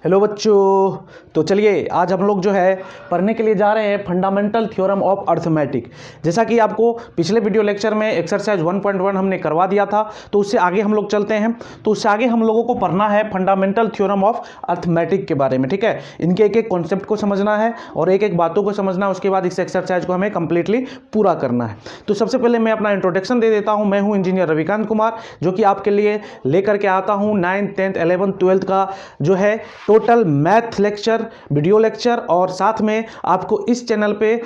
Hello बच्चों। तो चलिए आज हम लोग जो है पढ़ने के लिए जा रहे हैं फंडामेंटल थ्योरम ऑफ अर्थमेटिक। जैसा कि आपको पिछले वीडियो लेक्चर में एक्सरसाइज 1.1 हमने करवा दिया था, तो उससे आगे हम लोग चलते हैं। तो उससे आगे हम लोगों को पढ़ना है फंडामेंटल थ्योरम ऑफ अर्थमेटिक के बारे में। ठीक है, इनके एक एक कॉन्सेप्ट को समझना है और एक एक बातों को समझना है। उसके बाद इस एक्सरसाइज को हमें कंप्लीटली पूरा करना है। तो सबसे पहले मैं अपना इंट्रोडक्शन दे देता हूँ। मैं हूँ इंजीनियर रविकांत कुमार, जो कि आपके लिए लेकर के आता हूँ 9th 10th 11th 12th का जो है total math lecture, video lecture, और साथ में आपको इस चैनल पे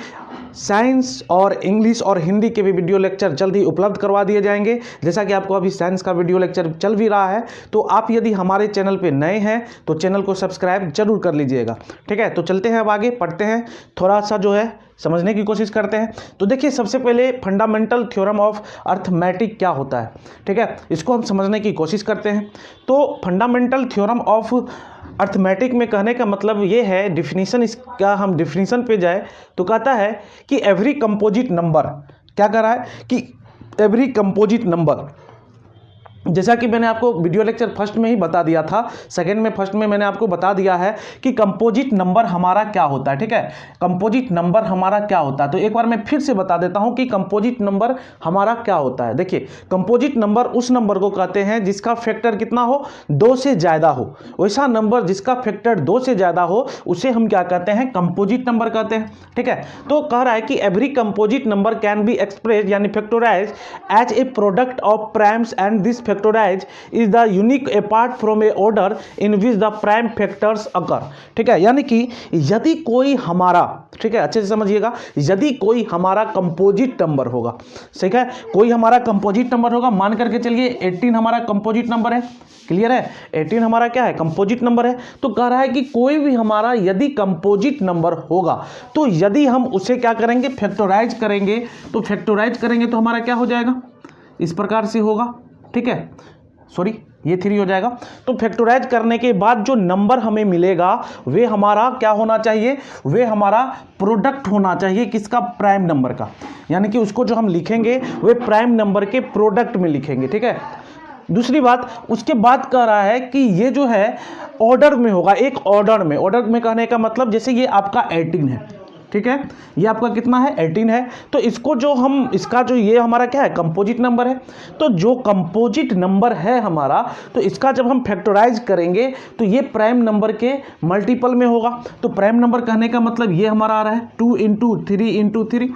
साइंस और इंग्लिश और हिंदी के भी वीडियो लेक्चर जल्द ही उपलब्ध करवा दिए जाएंगे। जैसा कि आपको अभी साइंस का वीडियो लेक्चर चल भी रहा है, तो आप यदि हमारे चैनल पे नए हैं तो चैनल को सब्सक्राइब जरूर कर लीजिएगा। ठीक है, तो चलते हैं अब आगे पढ़ते हैं, थोड़ा सा जो है समझने की कोशिश करते हैं। तो देखिए सबसे पहले फंडामेंटल थ्योरम ऑफ अर्थमेटिक क्या होता है, ठीक है, इसको हम समझने की कोशिश करते हैं। तो फंडामेंटल थ्योरम ऑफ अर्थमेटिक में कहने का मतलब ये है, डिफिनीशन इसका हम डिफिनीशन पे जाए तो कहता है कि एवरी कंपोजिट नंबर, क्या कह रहा है कि एवरी कंपोजिट नंबर, जैसा कि मैंने आपको वीडियो लेक्चर फर्स्ट में ही बता दिया था, सेकंड में फर्स्ट में मैंने आपको बता दिया है कि कंपोजिट नंबर हमारा क्या होता है। ठीक है, कंपोजिट नंबर हमारा क्या होता है, तो एक बार मैं फिर से बता देता हूं कि कंपोजिट नंबर हमारा क्या होता है। देखिए कंपोजिट नंबर उस नंबर को कहते हैं जिसका फैक्टर कितना हो, 2 से ज़्यादा हो। वैसा नंबर जिसका फैक्टर 2 से ज़्यादा हो उसे हम क्या कहते हैं, कंपोजिट नंबर कहते हैं। ठीक है, तो कह रहा है कि every composite number can be express यानी factorize as a product of primes and this factorized is the unique apart from a order in which the prime factors occur। ठीक है, यानी कि यदि कोई हमारा, ठीक है अच्छे से समझिएगा, यदि कोई हमारा कंपोजिट नंबर होगा, ठीक है, कोई हमारा कंपोजिट नंबर होगा, मान करके चलिए 18 हमारा कंपोजिट नंबर है। क्लियर है, 18 हमारा क्या है, कंपोजिट नंबर है। तो कह रहा है कि कोई भी हमारा यदि कंपोजिट नंबर होगा तो यदि हम उसे क्या करेंगे, फैक्टराइज करेंगे, तो फैक्टराइज करेंगे तो हमारा क्या हो जाएगा, इस प्रकार से होगा। ठीक है, सॉरी ये 3 हो जाएगा। तो फैक्टराइज करने के बाद जो नंबर हमें मिलेगा वे हमारा क्या होना चाहिए, वे हमारा प्रोडक्ट होना चाहिए, किसका, प्राइम नंबर का। यानी कि उसको जो हम लिखेंगे वे प्राइम नंबर के प्रोडक्ट में लिखेंगे। ठीक है, दूसरी बात उसके बाद कह रहा है कि ये जो है ऑर्डर में होगा, एक ऑर्डर में कहने का मतलब जैसे ये आपका 18 है, ठीक है, ये आपका कितना है, 18 है। तो इसको जो हम, इसका जो ये हमारा क्या है, कंपोजिट नंबर है। तो जो कंपोजिट नंबर है हमारा, तो इसका जब हम फैक्टराइज करेंगे तो ये प्राइम नंबर के मल्टीपल में होगा। तो प्राइम नंबर कहने का मतलब ये हमारा आ रहा है 2 × 3 × 3।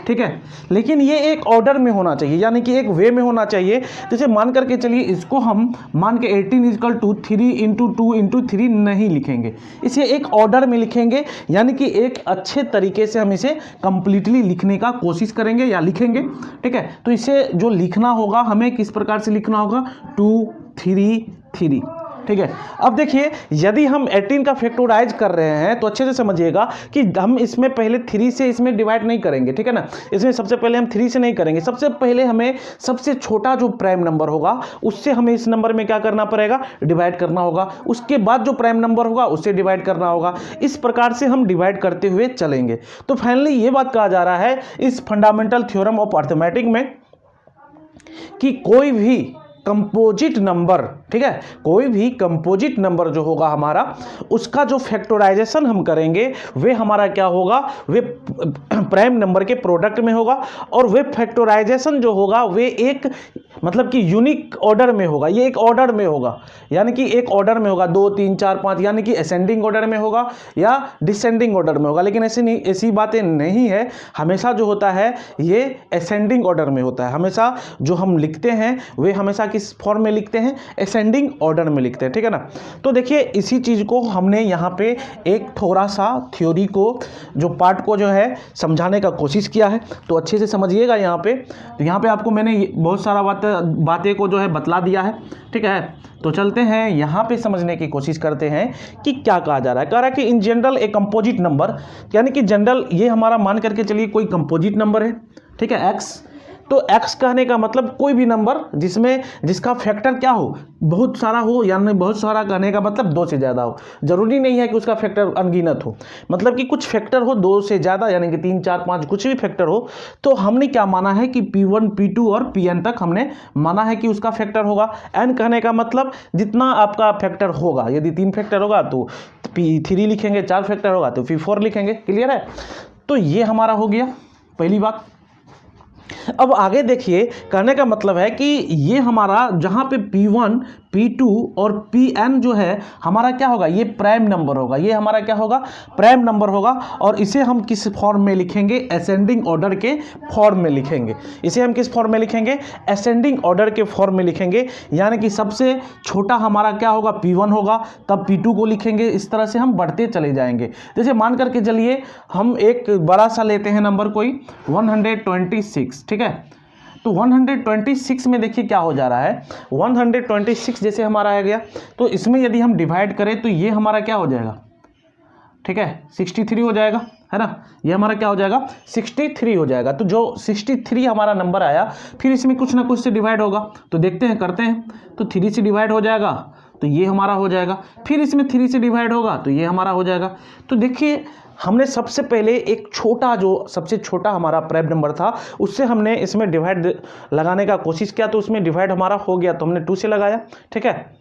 ठीक है, लेकिन ये एक ऑर्डर में होना चाहिए, यानी कि एक वे में होना चाहिए। जैसे मान करके चलिए इसको हम मान के 18 = 3 × 2 × 3 नहीं लिखेंगे, इसे एक ऑर्डर में लिखेंगे। यानी कि एक अच्छे तरीके से हम इसे कंप्लीटली लिखने का कोशिश करेंगे या लिखेंगे। ठीक है, तो इसे जो लिखना होगा हमें किस प्रकार से लिखना होगा, 2 3 3। ठीक है, अब देखिए यदि हम 18 का फैक्टराइज कर रहे हैं तो अच्छे से समझिएगा कि हम इसमें पहले 3 से इसमें डिवाइड नहीं करेंगे। ठीक है ना, इसमें सबसे पहले हम 3 से नहीं करेंगे, सबसे पहले हमें सबसे छोटा जो प्राइम नंबर होगा उससे हमें इस नंबर में क्या करना पड़ेगा, डिवाइड करना होगा। उसके बाद जो प्राइम नंबर होगा उससे डिवाइड करना होगा। इस प्रकार से हम डिवाइड करते हुए चलेंगे। तो फाइनली ये बात कहा जा रहा है इस फंडामेंटल थ्योरम ऑफ अर्थमेटिक में कि कोई भी कंपोजिट नंबर, ठीक है, कोई भी कंपोजिट नंबर जो होगा हमारा, उसका जो फैक्टराइजेशन हम करेंगे वे हमारा क्या होगा, वे प्राइम नंबर के प्रोडक्ट में होगा। और वे फैक्टराइजेशन जो होगा वे एक मतलब कि यूनिक ऑर्डर में होगा, ये एक ऑर्डर में होगा, यानी कि एक ऑर्डर में होगा 2 3 4 5, यानी कि असेंडिंग ऑर्डर में होगा या डिसेंडिंग ऑर्डर में होगा। लेकिन ऐसी नहीं, ऐसी बातें नहीं है, हमेशा जो होता है ये असेंडिंग ऑर्डर में होता है। हमेशा जो हम लिखते हैं वे हमेशा किस फॉर्म में लिखते हैं, असेंडिंग ऑर्डर में लिखते हैं। ठीक है ना, तो देखिए इसी चीज को हमने यहाँ पे एक थोड़ा सा थ्योरी को, जो पार्ट को जो है समझाने का कोशिश किया है, तो अच्छे से समझिएगा। यहाँ पे आपको मैंने बहुत सारा बातें को जो है बतला दिया है। ठीक है, तो चलते हैं यहाँ पे समझने की कोशिश करते हैं कि क्या कहा जा रहा है। कह रहा है कि in general a composite number, यानी कि जनरल ये हमारा मान करके चलिए कोई कंपोजिट नंबर है, ठीक है, x। तो x कहने का मतलब कोई भी नंबर जिसका फैक्टर क्या हो, बहुत सारा हो, यानी बहुत सारा कहने का मतलब 2 से ज़्यादा हो। जरूरी नहीं है कि उसका फैक्टर अनगिनत हो, मतलब कि कुछ फैक्टर हो 2 से ज़्यादा, यानी कि 3, 4, 5 कुछ भी फैक्टर हो, तो हमने क्या माना है कि P1, P2 और Pn तक हमने माना है कि उसका फैक्टर होगा। n कहने का मतलब जितना आपका फैक्टर होगा, यदि 3 फैक्टर होगा तो P3 लिखेंगे, 4 फैक्टर होगा तो P4 लिखेंगे। क्लियर है? तो ये हमारा हो गया पहली बात। अब आगे देखिए, कहने का मतलब है कि ये हमारा जहाँ पे P1, P2 और Pn जो है हमारा क्या होगा, ये प्राइम नंबर होगा। ये हमारा क्या होगा, प्राइम नंबर होगा। और इसे हम किस फॉर्म में लिखेंगे, असेंडिंग ऑर्डर के फॉर्म में लिखेंगे। इसे हम किस फॉर्म में लिखेंगे, असेंडिंग ऑर्डर के फॉर्म में लिखेंगे। यानी कि सबसे छोटा हमारा क्या होगा, P1 होगा, तब P2 को लिखेंगे। इस तरह से हम बढ़ते चले जाएंगे। जैसे मान करके चलिए हम एक बड़ा सा लेते हैं नंबर कोई 126, ठीक है। तो 126 में देखिए क्या हो जा रहा है, 126 जैसे हमारा आ गया, तो इसमें यदि हम डिवाइड करें तो ये हमारा क्या हो जाएगा, ठीक है, 63 हो जाएगा, है ना। ये हमारा क्या हो जाएगा, 63 हो जाएगा। तो जो 63 हमारा नंबर आया, फिर इसमें कुछ ना कुछ से डिवाइड होगा, तो देखते हैं, करते हैं। तो 3 से डिवाइड हो जाएगा तो ये हमारा हो जाएगा, फिर इसमें 3 से डिवाइड होगा तो ये हमारा हो जाएगा। तो देखिए हमने सबसे पहले एक छोटा, जो सबसे छोटा हमारा प्राइम नंबर था, उससे हमने इसमें डिवाइड लगाने का कोशिश किया, तो उसमें डिवाइड हमारा हो गया, तो हमने 2 से लगाया, ठीक है।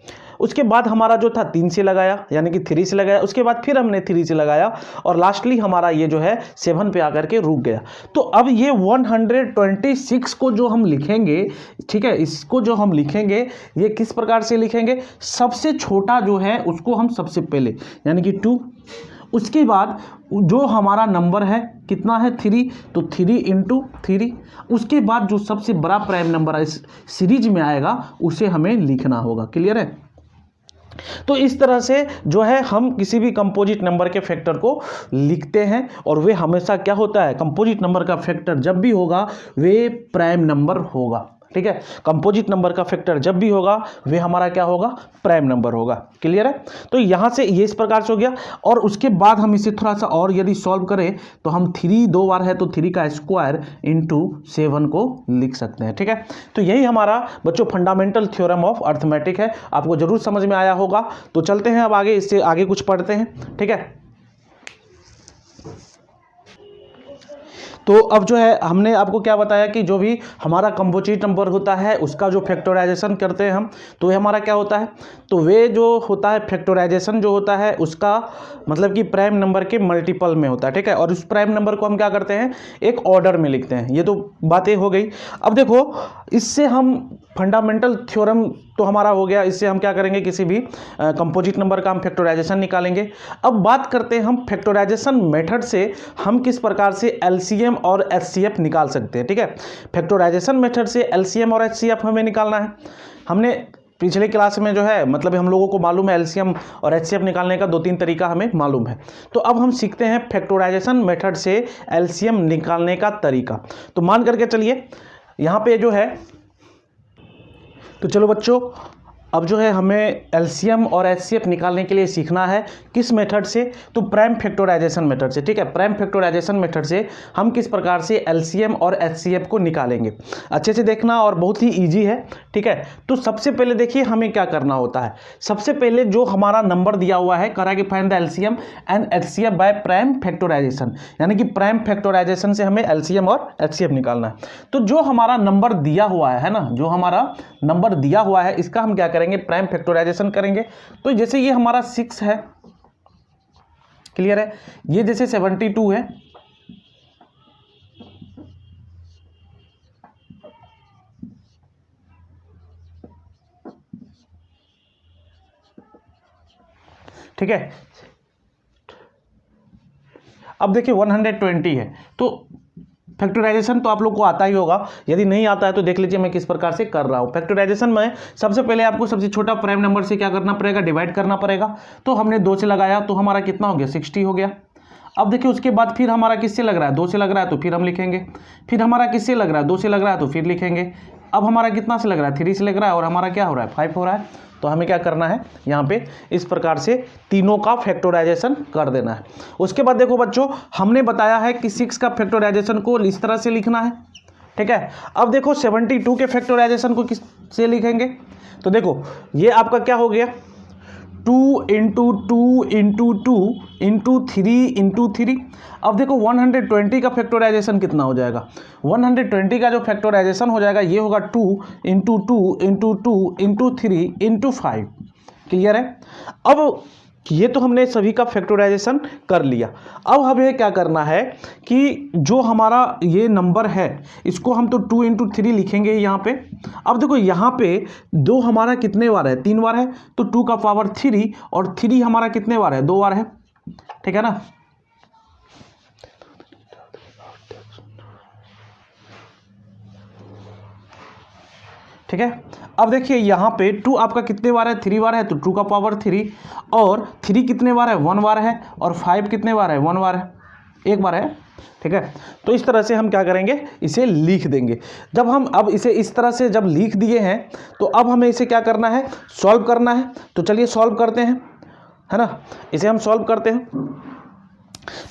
उसके बाद हमारा जो था 3 से लगाया, यानी कि 3 से लगाया, उसके बाद फिर हमने 3 से लगाया, और लास्टली हमारा ये जो है 7 पे आकर के रुक गया। तो अब ये 126 को जो हम लिखेंगे, ठीक है, इसको जो हम लिखेंगे, ये किस प्रकार से लिखेंगे, सबसे छोटा जो है उसको हम सबसे पहले, यानी कि 2, उसके बाद जो हमारा नंबर है कितना है 3, तो 3 × 3, उसके बाद जो सबसे बड़ा प्राइम नंबर इस सीरीज में आएगा उसे हमें लिखना होगा। क्लियर है? तो इस तरह से जो है हम किसी भी कंपोजिट नंबर के फैक्टर को लिखते हैं, और वे हमेशा क्या होता है, कंपोजिट नंबर का फैक्टर जब भी होगा वे प्राइम नंबर होगा। ठीक है, कंपोजिट नंबर का फैक्टर जब भी होगा वे हमारा क्या होगा, प्राइम नंबर होगा। क्लियर है? तो यहाँ से ये इस प्रकार से हो गया, और उसके बाद हम इसे थोड़ा सा और यदि सॉल्व करें तो हम 3 2 बार है तो 3 का स्क्वायर × 7 को लिख सकते हैं। ठीक है, तो यही हमारा बच्चों फंडामेंटल थ्योरम ऑफ अर्थमेटिक है। आपको जरूर समझ में आया होगा। तो चलते हैं अब आगे, इससे आगे कुछ पढ़ते हैं। ठीक है, तो अब जो है हमने आपको क्या बताया कि जो भी हमारा कंपोजिट नंबर होता है उसका जो फैक्टराइजेशन करते हैं हम, तो ये हमारा क्या होता है, तो वे जो होता है फैक्टराइजेशन जो होता है उसका मतलब कि प्राइम नंबर के मल्टीपल में होता है। ठीक है, और उस प्राइम नंबर को हम क्या करते हैं, एक ऑर्डर में लिखते हैं। ये तो बातें हो गई। अब देखो, इससे हम फंडामेंटल थ्योरम तो हमारा हो गया, इससे हम क्या करेंगे, किसी भी कंपोजिट नंबर का हम फैक्टराइजेशन निकालेंगे। अब बात करते हैं हम फैक्टराइजेशन मेथड से हम किस प्रकार से एलसीएम और एचसीएफ निकाल सकते हैं। ठीक है, फैक्टराइजेशन मेथड से एलसीएम और एचसीएफ हमें निकालना है। हमने पिछले क्लास में जो है मतलब हम लोगों को मालूम है एलसीएम और एचसीएफ निकालने का 2-3 तरीका हमें मालूम है। तो अब हम सीखते हैं फैक्टराइजेशन मेथड से एलसीएम निकालने का तरीका। तो मान करके चलिए यहाँ पे जो है, तो चलो बच्चों, अब जो है हमें एलसीएम और एचसीएफ निकालने के लिए सीखना है किस मेथड से, तो प्राइम फैक्टराइजेशन मेथड से। ठीक है, प्राइम फैक्टराइजेशन मेथड से हम किस प्रकार से एलसीएम और एचसीएफ को निकालेंगे, अच्छे से देखना, और बहुत ही इजी है। ठीक है, तो सबसे पहले देखिए हमें क्या करना होता है। सबसे पहले जो हमारा नंबर दिया हुआ है, करा कि find the LCM and HCF by prime factorisation, यानी कि प्राइम फैक्टराइजेशन से हमें एलसीएम और एचसीएफ निकालना है। तो जो हमारा नंबर दिया हुआ है ना, जो हमारा नंबर दिया हुआ है इसका हम क्या करेंगे, प्राइम फैक्टराइजेशन करेंगे। तो जैसे ये हमारा 6 है, क्लियर है, ये जैसे 72 है, ठीक है। अब देखिए 120 है, तो फैक्टराइजेशन तो आप लोग को आता ही होगा, यदि नहीं आता है तो देख लीजिए मैं किस प्रकार से कर रहा हूं। फैक्टराइजेशन में सबसे पहले आपको सबसे छोटा प्राइम नंबर से क्या करना पड़ेगा, डिवाइड करना पड़ेगा। तो हमने 2 से लगाया तो हमारा कितना हो गया, 60 हो गया। अब देखिए उसके बाद फिर हमारा किससे लग रहा है, 2 से लग रहा है तो फिर हम लिखेंगे, फिर हमारा किससे लग रहा है, 2 से लग रहा है तो फिर लिखेंगे। अब हमारा कितना से लग रहा है, 3 से लग रहा है, और हमारा क्या हो रहा है, 5 हो रहा है। तो हमें क्या करना है, यहाँ पे इस प्रकार से तीनों का फैक्टराइजेशन कर देना है। उसके बाद देखो बच्चों, हमने बताया है कि 6 का फैक्टराइजेशन को इस तरह से लिखना है। ठीक है। अब देखो 72 के फैक्टराइजेशन को किससे लिखेंगे, तो देखो ये आपका क्या हो गया 2 इंटू 2 इंटू 2 इंटू 3 इंटू 3। अब देखो 120 का फैक्टराइजेशन कितना हो जाएगा, 120 का जो फैक्टराइजेशन हो जाएगा ये होगा 2 into 2 into 2 into 3 into 5। Clear है। अब ये तो हमने सभी का फैक्टराइजेशन कर लिया। अब हमें क्या करना है कि जो हमारा ये नंबर है इसको हम तो 2 इंटू 3 लिखेंगे यहाँ पे। अब देखो यहाँ पे 2 हमारा कितने बार है, 3 बार है, तो 2 का पावर 3 और 3 हमारा कितने बार है, 2 बार है, ठीक है ना। ठीक है। अब देखिए यहाँ पे 2 आपका कितने बार है, 3 बार है, तो 2 का पावर 3 और 3 कितने बार है, 1 बार है, और 5 कितने बार है, 1 बार है, 1 बार है। ठीक है। तो इस तरह से हम क्या करेंगे, इसे लिख देंगे। जब हम अब इसे इस तरह से जब लिख दिए हैं तो अब हमें इसे क्या करना है, सॉल्व करना है। तो चलिए सॉल्व करते हैं, है ना, इसे हम सॉल्व करते हैं।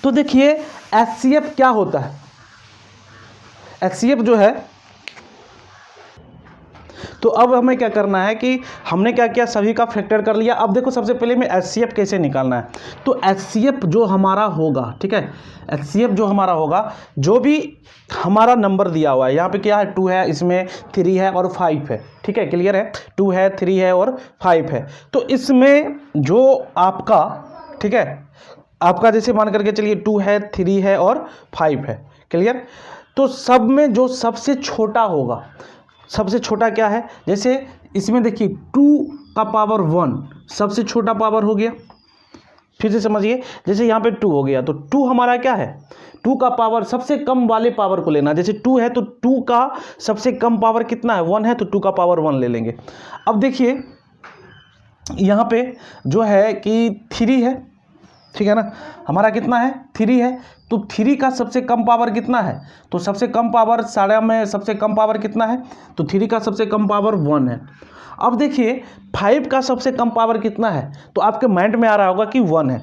तो देखिए HCF क्या होता है, HCF जो है, तो अब हमें क्या करना है कि हमने क्या किया, सभी का फैक्टर कर लिया। अब देखो सबसे पहले में HCF कैसे निकालना है। तो HCF जो हमारा होगा, ठीक है, HCF जो हमारा होगा, जो भी हमारा नंबर दिया हुआ है, यहाँ पे क्या है 2 है, इसमें 3 है और 5 है, ठीक है, क्लियर है, 2 है, 3 है और 5 है। तो इसमें जो आपका, ठीक है, आपका जैसे मान करके चलिए 2 है, 3 है और 5 है, क्लियर। तो सब में जो सबसे छोटा होगा, सबसे छोटा क्या है, जैसे इसमें देखिए 2 का पावर 1 सबसे छोटा पावर हो गया। फिर से समझिए, जैसे यहाँ पे 2 हो गया, तो 2 हमारा क्या है, 2 का पावर सबसे कम वाले पावर को लेना। जैसे 2 है तो 2 का सबसे कम पावर कितना है, 1 है, तो 2 का पावर 1 ले लेंगे। अब देखिए यहाँ पे जो है कि 3 है, ठीक है ना, हमारा कितना है, 3 है, तो 3 का सबसे कम पावर कितना है, तो सबसे कम पावर सारे में सबसे कम पावर कितना है, तो 3 का सबसे कम पावर 1 है। अब देखिए 5 का सबसे कम पावर कितना है, तो आपके माइंड में आ रहा होगा कि 1 है,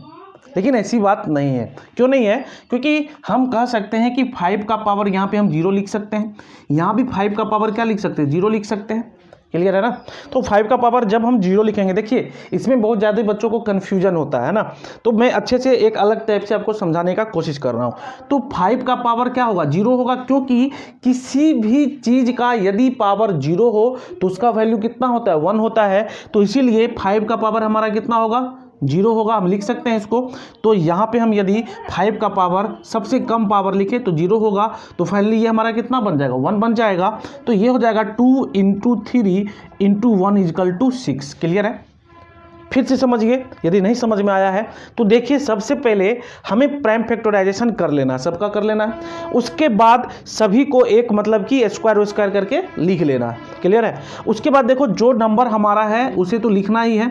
लेकिन ऐसी बात नहीं है। क्यों नहीं है, क्योंकि हम कह सकते हैं कि 5 का पावर यहाँ पे हम 0 लिख सकते हैं, यहाँ भी 5 का पावर क्या लिख सकते हैं, 0 लिख सकते हैं, क्लियर है ना। तो 5 का पावर जब हम 0 लिखेंगे, देखिए इसमें बहुत ज़्यादा बच्चों को कन्फ्यूजन होता है ना, तो मैं अच्छे से एक अलग टाइप से आपको समझाने का कोशिश कर रहा हूँ। तो 5 का पावर क्या होगा, 0 होगा, क्योंकि किसी भी चीज़ का यदि पावर 0 हो तो उसका वैल्यू कितना होता है, 1 होता है। तो इसीलिए 5 का पावर हमारा कितना होगा, 0 होगा, हम लिख सकते हैं इसको। तो यहाँ पे हम यदि 5 का पावर सबसे कम पावर लिखे तो 0 होगा, तो फाइनली ये हमारा कितना बन जाएगा, 1 बन जाएगा। तो ये हो जाएगा 2 into 3 into 1 is equal to 6। Clear है। फिर से समझिए, यदि नहीं समझ में आया है तो देखिए सबसे पहले हमें प्राइम फैक्टराइजेशन कर लेना है, सबका कर लेना है। उसके बाद सभी को एक मतलब कि स्क्वायर स्क्वायर करके लिख लेना है, क्लियर है। उसके बाद देखो जो नंबर हमारा है उसे तो लिखना ही है।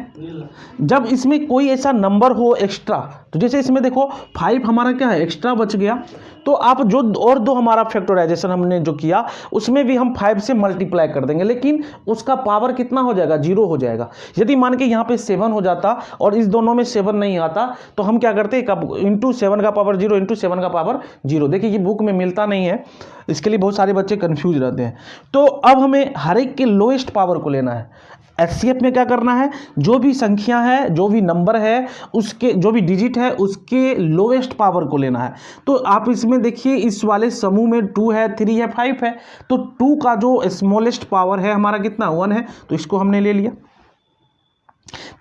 जब इसमें कोई ऐसा नंबर हो एक्स्ट्रा, तो जैसे इसमें देखो 5 हमारा क्या है, एक्स्ट्रा बच गया, तो आप जो और दो हमारा फैक्टराइजेशन हमने जो किया उसमें भी हम 5 से मल्टीप्लाई कर देंगे, लेकिन उसका पावर कितना हो जाएगा, 0 हो जाएगा। यदि मान के यहाँ पे 7 हो जाता और इस दोनों में 7 नहीं आता तो हम क्या करते, इंटू 7 का पावर 0 इंटू 7 का पावर 0। देखिए ये बुक में मिलता नहीं है, इसके लिए बहुत सारे बच्चे कंफ्यूज रहते हैं। तो अब हमें हर एक के लोएस्ट पावर को लेना है। HCF में क्या करना है, जो भी संख्या है, जो भी नंबर है, उसके जो भी डिजिट है उसके लोएस्ट पावर को लेना है। तो आप इसमें देखिए इस वाले समूह में 2 है, 3 है, 5 है, तो 2 का जो स्मॉलेस्ट पावर है हमारा कितना, 1 है, तो इसको हमने ले लिया।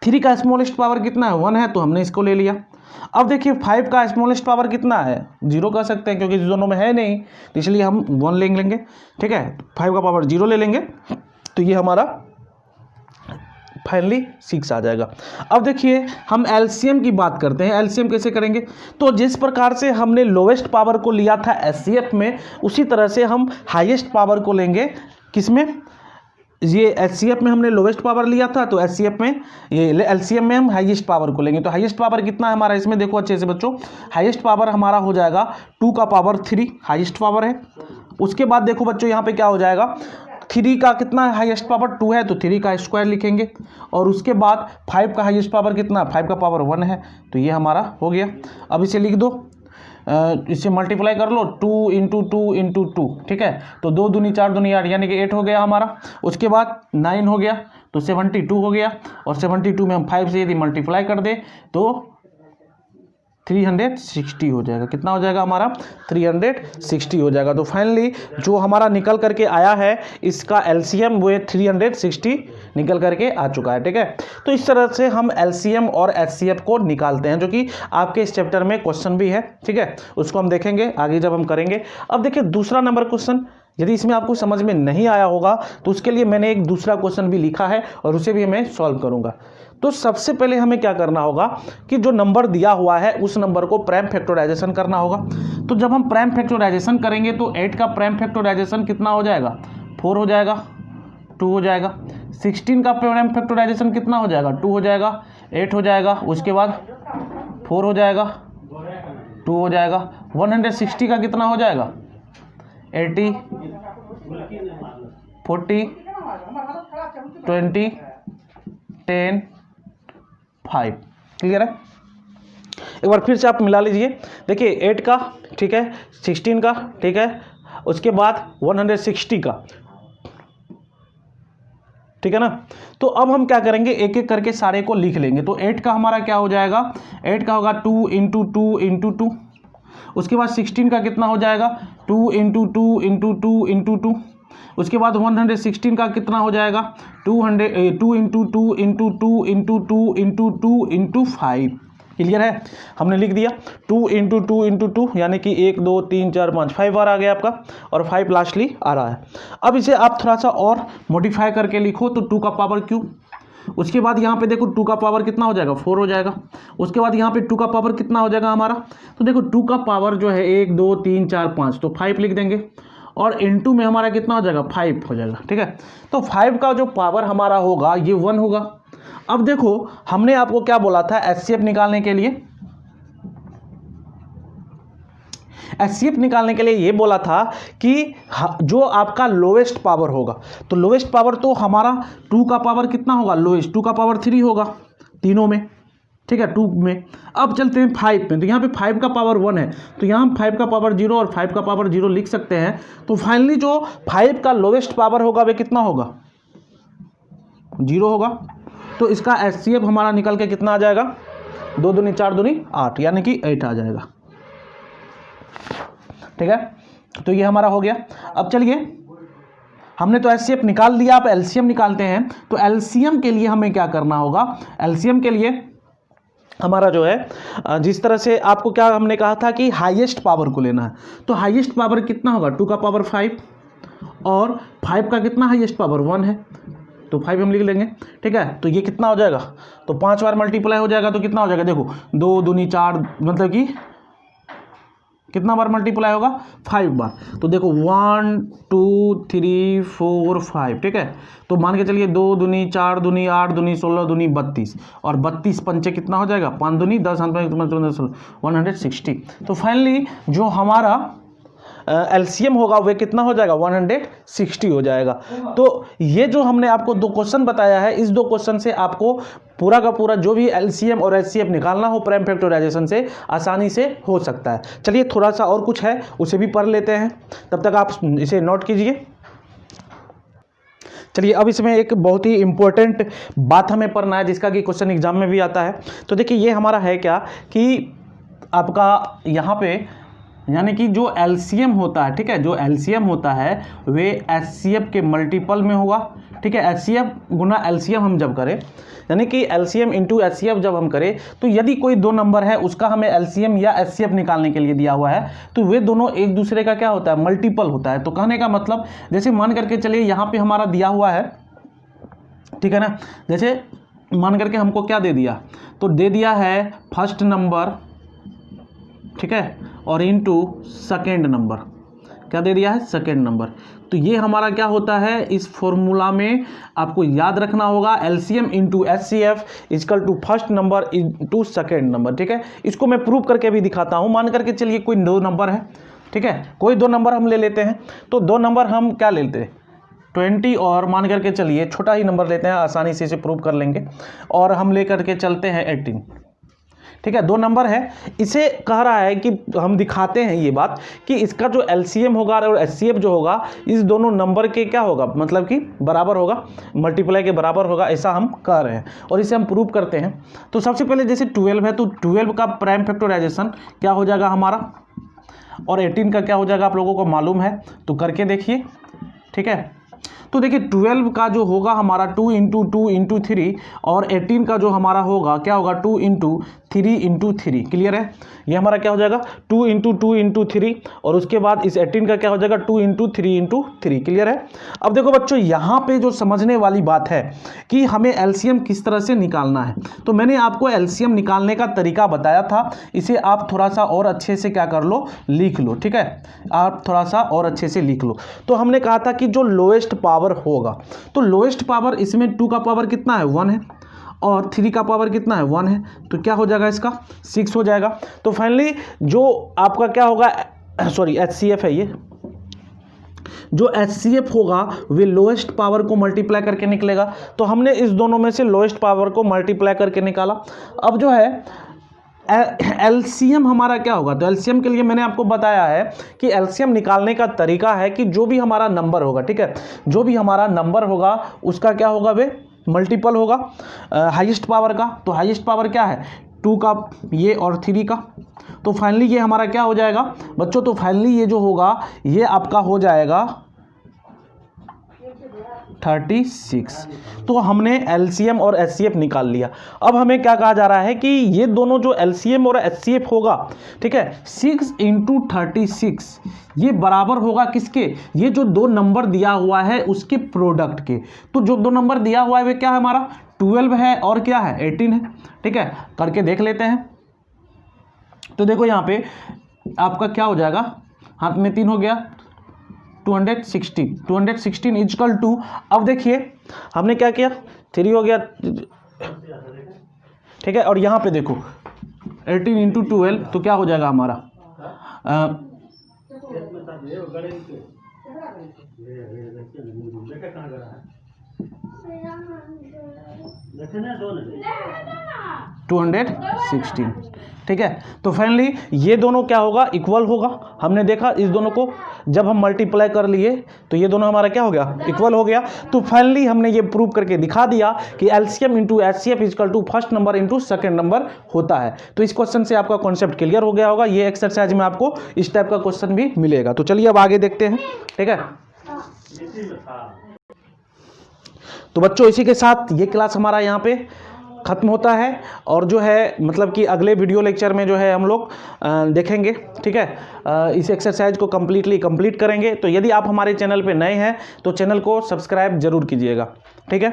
3 का स्मॉलेस्ट पावर कितना है, 1 है, तो हमने इसको ले लिया। अब देखिए 5 का स्मॉलेस्ट पावर कितना है, 0 कह सकते हैं, क्योंकि दोनों में है नहीं, तो इसलिए हम 1 ले लेंगे, ठीक है। 5 का पावर 0 ले लेंगे, तो ये हमारा फाइनली 6 आ जाएगा। अब देखिए हम LCM की बात करते हैं। LCM कैसे करेंगे, तो जिस प्रकार से हमने लोवेस्ट पावर को लिया था HCF में, उसी तरह से हम हाईएस्ट पावर को लेंगे। किसमें, ये HCF में हमने लोवेस्ट पावर लिया था, तो HCF में ये LCM में हम हाईएस्ट पावर को लेंगे। तो हाईएस्ट पावर कितना है हमारा, इसमें देखो अच्छे से बच्चों, हाईएस्ट पावर हमारा हो जाएगा 2 का पावर 3 हाईएस्ट पावर है। उसके बाद देखो बच्चों यहाँ पे क्या हो जाएगा, 3 का कितना हाईएस्ट पावर 2 है, तो 3 का स्क्वायर लिखेंगे। और उसके बाद 5 का हाईएस्ट पावर कितना, 5 का पावर 1 है, तो ये हमारा हो गया। अब इसे लिख दो, इससे मल्टीप्लाई कर लो, 2 इंटू 2 इंटू 2, ठीक है। तो 2 दूनी 4 दूनी 8 यानी कि 8 हो गया हमारा। उसके बाद 9 हो गया तो 72 हो गया, और 72 में हम 5 से यदि मल्टीप्लाई कर दे तो 360 हो जाएगा। कितना हो जाएगा हमारा? 360 हो जाएगा। तो फाइनली जो हमारा निकल करके आया है इसका एलसीएम वो 360 निकल करके आ चुका है, ठीक है। तो इस तरह से हम एलसीएम और एचसीएफ को निकालते हैं, जो कि आपके इस चैप्टर में क्वेश्चन भी है, ठीक है। उसको हम देखेंगे आगे जब हम करेंगे। अब देखिए दूसरा नंबर क्वेश्चन, यदि इसमें आपको समझ में नहीं आया होगा तो उसके लिए मैंने एक दूसरा क्वेश्चन भी लिखा है और उसे भी मैं सॉल्व करूंगा। तो सबसे पहले हमें क्या करना होगा कि जो नंबर दिया हुआ है उस नंबर को प्राइम फैक्टराइजेशन करना होगा। तो जब हम प्राइम फैक्टराइजेशन करेंगे तो 8 का प्राइम फैक्टराइजेशन कितना हो जाएगा? 4 हो जाएगा, 2 हो जाएगा। 16 का प्राइम फैक्टराइजेशन कितना हो जाएगा? 2 हो जाएगा, 8 हो जाएगा, उसके बाद 4 हो जाएगा, 2 हो जाएगा। 160 का कितना हो जाएगा? 80, 40, 20, 10, 5। क्लियर है? एक बार फिर से आप मिला लीजिए। देखिए 8 का, ठीक है, 16 का, ठीक है, उसके बाद 160 का, ठीक है ना। तो अब हम क्या करेंगे, एक एक करके सारे को लिख लेंगे। तो 8 का हमारा क्या हो जाएगा? 8 का होगा 2 इंटू 2 इंटू 2। उसके बाद 16 का कितना हो जाएगा? 2 इंटू 2 इंटू 2 इंटू 2। उसके बाद 116 का कितना हो जाएगा? 2 into 2 into 2 into 2 into 2 into 5। Clear है? हमने लिख दिया 2 इंटू 2 इंटू 2 यानी कि 1 2 3 4 5 5 बार आ गया आपका, और 5 लास्टली आ रहा है। अब इसे आप थोड़ा सा और मॉडिफाई करके लिखो तो 2 का पावर क्यूब। उसके बाद यहाँ पे देखो 2 का पावर कितना हो जाएगा? 4 हो जाएगा। उसके बाद यहाँ पे 2 का पावर कितना हो जाएगा हमारा? तो देखो 2 का पावर जो है 1 2 3 4 5, तो 5 लिख देंगे, और इनटू में हमारा कितना हो जाएगा? 5 हो जाएगा, ठीक है। तो 5 का जो पावर हमारा होगा ये 1 होगा। अब देखो हमने आपको क्या बोला था एचसीएफ निकालने के लिए? एचसीएफ निकालने के लिए ये बोला था कि जो आपका लोवेस्ट पावर होगा, तो लोवेस्ट पावर तो हमारा 2 का पावर कितना होगा? लोवेस्ट 2 का पावर 3 होगा तीनों में, ठीक है, 2 में। अब चलते हैं 5 में, तो यहाँ पे 5 का पावर 1 है, तो यहाँ हम 5 का पावर 0 और 5 का पावर 0 लिख सकते हैं। तो फाइनली जो 5 का लोवेस्ट पावर होगा वे कितना होगा? 0 होगा। तो इसका एचसीएफ हमारा निकल के कितना आ जाएगा? 2 दूनी 4 दूनी 8 यानी कि 8 आ जाएगा, ठीक है। तो ये हमारा हो गया। अब चलिए हमने तो एचसीएफ निकाल लिया, आप एलसीएम निकालते हैं। तो एलसीएम के लिए हमें क्या करना होगा? एलसीएम के लिए हमारा जो है जिस तरह से आपको क्या हमने कहा था कि हाईएस्ट पावर को लेना है, तो हाईएस्ट पावर कितना होगा? 2 का पावर 5, और 5 का कितना हाईएस्ट पावर? 1 है, तो 5 हम लिख लेंगे, ठीक है। तो ये कितना हो जाएगा? तो 5 बार मल्टीप्लाई हो जाएगा तो कितना हो जाएगा? देखो 2 दूनी 4, मतलब कि कितना बार मल्टीप्लाई होगा? 5 बार। तो देखो 1 2 3 4 5, ठीक है। तो मान के चलिए 2 दूनी 4 दूनी 8 दूनी 16 दूनी 32, और 32 पंचे कितना हो जाएगा? 5 दूनी 10 160। तो फाइनली जो हमारा एलसीएम होगा वह कितना हो जाएगा? 160 हो जाएगा। तो ये जो हमने आपको 2 क्वेश्चन बताया है, इस 2 क्वेश्चन से आपको पूरा का पूरा जो भी एलसीएम और एचसीएफ निकालना हो प्राइम फैक्टराइजेशन से आसानी से हो सकता है। चलिए थोड़ा सा और कुछ है उसे भी पढ़ लेते हैं, तब तक आप इसे नोट कीजिए। चलिए अब इसमें एक बहुत ही इंपॉर्टेंट बात हमें पढ़ना है जिसका कि क्वेश्चन एग्जाम में भी आता है। तो देखिए ये हमारा है क्या कि आपका यहाँ पे यानी कि जो एलसीएम होता है, ठीक है, जो एलसीएम होता है वे एचसीएफ के मल्टीपल में होगा, ठीक है। एचसीएफ गुना एलसीएम हम जब करें, यानी कि एलसीएम इंटू एचसीएफ जब हम करें, तो यदि कोई 2 नंबर है उसका हमें एलसीएम या एचसीएफ निकालने के लिए दिया हुआ है, तो वे दोनों एक दूसरे का क्या होता है? मल्टीपल होता है। तो कहने का मतलब जैसे मान करके चलिए यहाँ पे हमारा दिया हुआ है, ठीक है ना, जैसे मान करके हमको क्या दे दिया? तो दे दिया है फर्स्ट नंबर, ठीक है, और इनटू सेकेंड नंबर। क्या दे दिया है? Second number. तो ये हमारा क्या होता है? इस फॉर्मूला में आपको याद रखना होगा LCM into HCF equal to first number into second number, ठीक है। इसको मैं प्रूव करके भी दिखाता हूँ। मान करके चलिए कोई 2 नंबर है, ठीक है, कोई 2 नंबर हम ले लेते हैं। तो 2 नंबर हम क्या लेते हैं? 20, और मान करके चलिए छोटा ही नंबर लेते हैं, आसानी से इसे प्रूव कर लेंगे, और हम ले करके चलते हैं 18, ठीक है, 2 नंबर है। इसे कह रहा है कि हम दिखाते हैं ये बात कि इसका जो एलसीएम होगा और एचसीएफ जो होगा इस दोनों नंबर के क्या होगा, मतलब कि बराबर होगा, मल्टीप्लाई के बराबर होगा, ऐसा हम कह रहे हैं और इसे हम प्रूव करते हैं। तो सबसे पहले जैसे 12 है तो 12 का प्राइम फैक्टराइजेशन क्या हो जाएगा हमारा, और 18 का क्या हो जाएगा आप लोगों को मालूम है, तो करके देखिए। ठीक है, तो देखिए 12 का जो होगा हमारा 2 इंटू 2 इंटू 3 और 18 का जो हमारा होगा क्या होगा 2 इंटू 3 इंटू 3। क्लियर है, ये हमारा क्या हो जाएगा 2 इंटू 2 इंटू 3 और उसके बाद इस 18 का क्या हो जाएगा 2 इंटू 3 इंटू 3। क्लियर है। अब देखो बच्चों यहाँ पे जो समझने वाली बात है कि हमें एलसीएम किस तरह से निकालना है, तो मैंने आपको एलसीएम निकालने का तरीका बताया था, इसे आप थोड़ा सा और अच्छे से क्या कर लो, लिख लो। ठीक है, आप थोड़ा सा और अच्छे से लिख लो। तो हमने कहा था कि जो लोएस्ट पावर होगा, तो लोएस्ट पावर इसमें 2 का पावर कितना है 1 है और 3 का पावर कितना है 1 है, तो क्या हो जाएगा इसका 6 हो जाएगा। तो फाइनली जो आपका क्या होगा, सॉरी एचसीएफ है ये, जो एचसीएफ होगा वे लोएस्ट पावर को मल्टीप्लाई करके निकलेगा। तो हमने इस दोनों में से लोएस्ट पावर को मल्टीप्लाई करके निकाला। अब जो है एलसीएम हमारा क्या होगा, तो एलसीएम के लिए मैंने आपको बताया है कि एलसीएम निकालने का तरीका है कि जो भी हमारा नंबर होगा, ठीक है, जो भी हमारा नंबर होगा उसका क्या होगा वे मल्टीपल होगा हाईएस्ट पावर का। तो हाईएस्ट पावर क्या है 2 का ये और 3 का, तो फाइनली ये हमारा क्या हो जाएगा बच्चों, तो फाइनली ये जो होगा ये आपका हो जाएगा 36। तो हमने एलसीएम और एचसीएफ निकाल लिया। अब हमें क्या कहा जा रहा है कि ये दोनों जो एलसीएम और एचसीएफ होगा, ठीक है, 6 इंटू 36 ये बराबर होगा किसके, ये जो 2 नंबर दिया हुआ है उसके प्रोडक्ट के। तो जो 2 नंबर दिया हुआ है वे क्या है हमारा 12 है और क्या है 18 है। ठीक है, करके देख लेते हैं। तो देखो यहाँ पे आपका क्या हो जाएगा, हाथ में 3 हो गया 216 इजकल टू, अब देखिए हमने क्या किया 3 हो गया, ठीक है, और यहाँ पे देखो 18 इंटू 12 तो क्या हो जाएगा हमारा 216। ठीक है, तो फाइनली ये दोनों क्या होगा इक्वल होगा। हमने देखा इस दोनों को जब हम मल्टीप्लाई कर लिए तो ये दोनों हमारा क्या हो गया इक्वल हो गया। तो फाइनली हमने ये प्रूव करके दिखा दिया कि LCM into HCF equal to first number into second number होता है। तो इस क्वेश्चन से आपका कॉन्सेप्ट क्लियर हो गया होगा। ये एक्सरसाइज में आपको इस टाइप का क्वेश्चन भी मिलेगा। तो चलिए अब आगे देखते हैं। ठीक है, तो बच्चों इसी के साथ ये क्लास हमारा यहाँ पे खत्म होता है और जो है मतलब कि अगले वीडियो लेक्चर में जो है हम लोग देखेंगे। ठीक है, इस एक्सरसाइज को कंप्लीट करेंगे। तो यदि आप हमारे चैनल पे नए हैं तो चैनल को सब्सक्राइब जरूर कीजिएगा। ठीक है।